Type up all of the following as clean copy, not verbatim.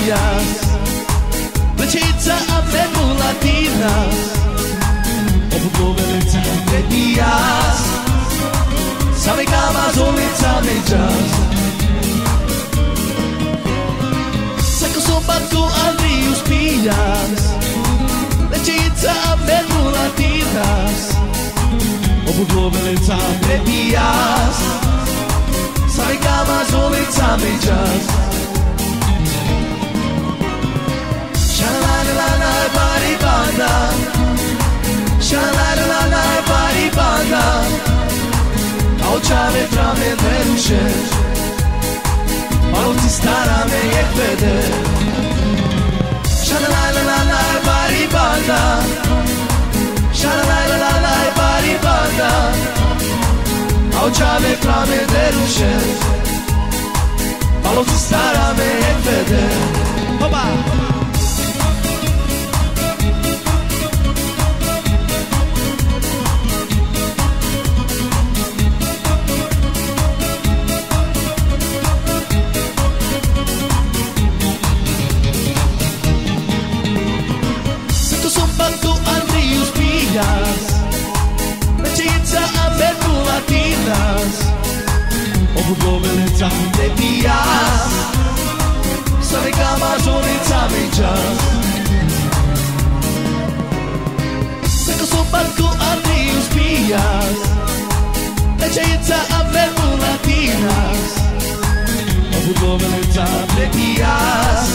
spijas, plećica a me mulatina, obugovenica medijas, same kama zolica međas. Sako sobatku Andriju spijas, plećica a me mulatinas, obugovenica medijas, same kama zolica međas. Shalalala bari banda, shalalala bari banda, a očave trame veruše, malovci stara me je vede. Shalalala bari banda, shalalala bari banda, a očave trame veruše, malovci stara me je vede. Oba! Plećica a me mulatinas, obugovenica medijas, same kama zolica međas. Sako sobatku Andriju spijas, plećica a me mulatinas, obugovenica medijas,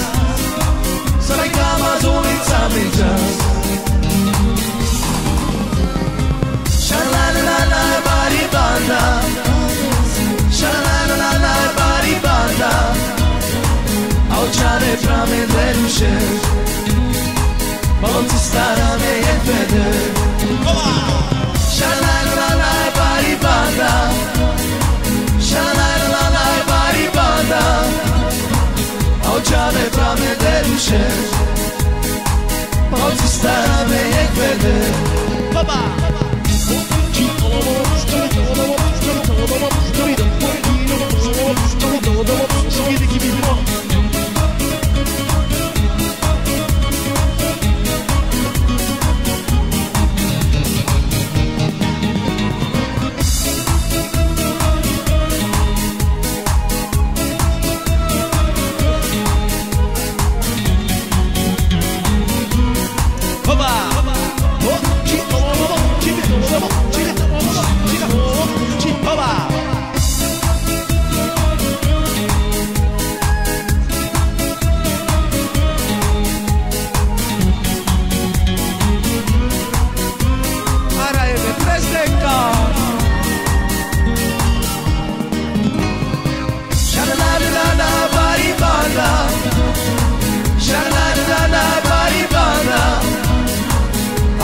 same kama zolica međas. Shalalala bari banda, shalalala bari banda, a očane trame veruše, malovci stara me je vede. Shalalala bari banda, shalalala bari banda, a očane trame veruše, malovci stara me je vede. Baba!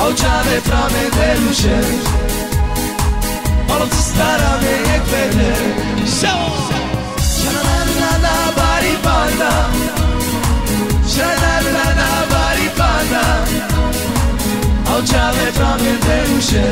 Očave trame veruše, malovci stara me je vede. Shalalala bari banda, shalalala bari banda, a očave trame veruše,